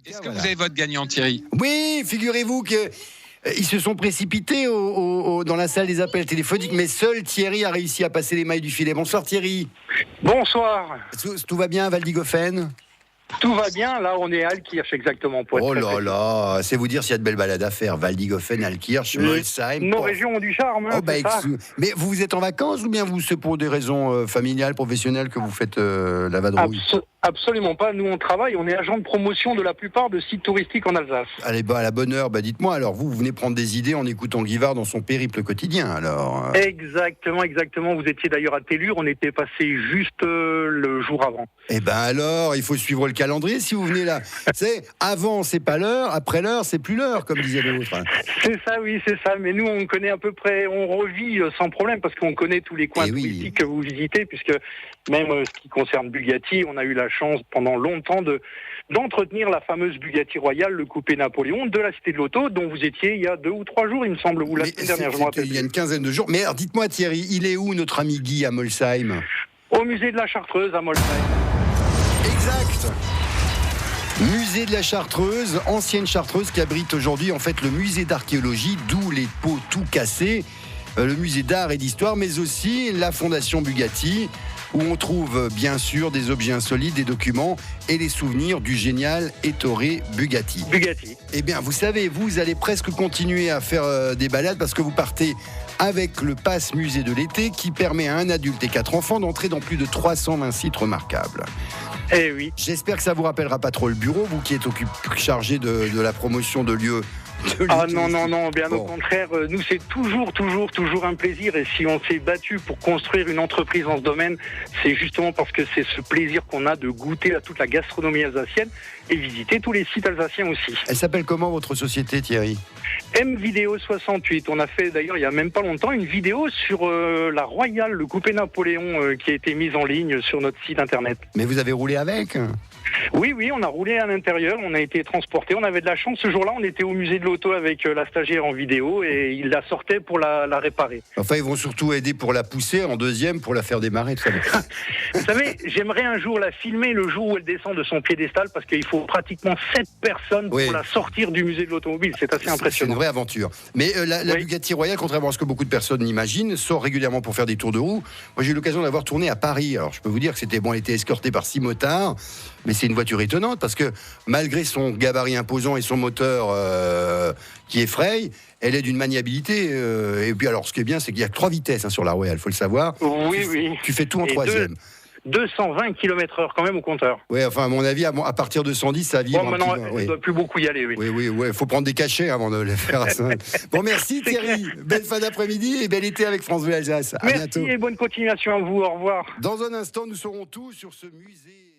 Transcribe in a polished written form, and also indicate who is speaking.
Speaker 1: Est-ce que vous avez votre gagnant, Thierry?
Speaker 2: Oui, figurez-vous que ils se sont précipités dans la salle des appels téléphoniques, mais seul Thierry a réussi à passer les mailles du filet. Bonsoir Thierry.
Speaker 3: Bonsoir.
Speaker 2: Tout va bien à Valdigoffen?
Speaker 3: Tout va bien, là on est à Alkirch exactement. Pour être
Speaker 2: Oh
Speaker 3: très
Speaker 2: là
Speaker 3: précis.
Speaker 2: là, c'est vous dire s'il y a de belles balades à faire. Valdigoffen, Alkirch, Molsheim.
Speaker 3: Nos régions ont du charme, hein,
Speaker 2: Oh bah,
Speaker 3: c'est ça.
Speaker 2: mais vous êtes en vacances ou bien c'est pour des raisons familiales, professionnelles que vous faites la vadrouille?
Speaker 3: Absolument pas, nous on travaille, on est agent de promotion de la plupart de sites touristiques en Alsace.
Speaker 2: Allez, à la bonne heure, dites-moi, alors vous venez prendre des idées en écoutant Guy Vard dans son périple quotidien, alors
Speaker 3: Exactement, vous étiez d'ailleurs à Tellure, on était passé juste le jour avant.
Speaker 2: Eh ben alors, il faut suivre le calendrier si vous venez là. C'est avant, c'est pas l'heure, après l'heure, c'est plus l'heure, comme disait l'autre.
Speaker 3: C'est ça, oui, c'est ça, mais nous on connaît à peu près, on revit sans problème parce qu'on connaît tous les coins touristiques que vous visitez, puisque même ce qui concerne Bugatti, on a eu la chance pendant longtemps d'entretenir la fameuse Bugatti Royale, le coupé Napoléon de la Cité de l'Auto, dont vous étiez il y a 2 ou 3 jours, il me semble, ou la semaine dernière, je me rappelle.
Speaker 2: Il y a une quinzaine de jours. Mais alors, dites-moi Thierry, il est où notre ami Guy à Molsheim?
Speaker 3: Au musée de la Chartreuse à Molsheim.
Speaker 2: Exact. Musée de la Chartreuse, ancienne Chartreuse qui abrite aujourd'hui en fait le musée d'archéologie, d'où les pots tout cassés, le musée d'art et d'histoire, mais aussi la fondation Bugatti, où on trouve bien sûr des objets insolites, des documents et les souvenirs du génial Ettore Bugatti. Eh bien, vous savez, vous allez presque continuer à faire des balades parce que vous partez avec le pass musée de l'été qui permet à un adulte et 4 enfants d'entrer dans plus de 320 sites remarquables.
Speaker 3: Eh oui.
Speaker 2: J'espère que ça vous rappellera pas trop le bureau, vous qui êtes chargé de la promotion de lieux.
Speaker 3: Ah non, bien au contraire, nous c'est toujours un plaisir, et si on s'est battu pour construire une entreprise dans ce domaine, c'est justement parce que c'est ce plaisir qu'on a de goûter à toute la gastronomie alsacienne et visiter tous les sites alsaciens aussi.
Speaker 2: Elle s'appelle comment votre société, Thierry?
Speaker 3: M-Vidéo 68, on a fait d'ailleurs il y a même pas longtemps une vidéo sur la Royale, le coupé Napoléon qui a été mise en ligne sur notre site internet.
Speaker 2: Mais vous avez roulé avec?
Speaker 3: Oui, on a roulé à l'intérieur, on a été transporté, on avait de la chance ce jour-là, on était au musée de l'auto avec la stagiaire en vidéo et il la sortait pour la réparer.
Speaker 2: Enfin, ils vont surtout aider pour la pousser, en deuxième pour la faire démarrer.
Speaker 3: Vous savez, j'aimerais un jour la filmer le jour où elle descend de son piédestal parce qu'il faut pratiquement 7 personnes pour la sortir du musée de l'automobile, c'est assez impressionnant.
Speaker 2: C'est une vraie aventure. Mais la Bugatti Royale, contrairement à ce que beaucoup de personnes l'imaginent, sort régulièrement pour faire des tours de roue. Moi, j'ai eu l'occasion d'avoir tourné à Paris. Alors, je peux vous dire que elle était escortée par 6 motards. Mais c'est une voiture étonnante parce que malgré son gabarit imposant et son moteur qui effraie, elle est d'une maniabilité. Et puis alors, ce qui est bien, c'est qu'il y a 3 vitesses sur la Royale, il faut le savoir.
Speaker 3: Oui.
Speaker 2: Tu fais tout en troisième.
Speaker 3: 220 km/h quand même au compteur.
Speaker 2: Oui, enfin à mon avis, à partir de 110, ça vibre.
Speaker 3: Bon, maintenant, on ne doit plus beaucoup y aller.
Speaker 2: Oui, il faut prendre des cachets avant de les faire. Bon, merci Thierry. Belle fin d'après-midi et bel été avec France Bleu Alsace. À bientôt.
Speaker 3: Merci et bonne continuation à vous. Au revoir.
Speaker 2: Dans un instant, nous saurons tout sur ce musée.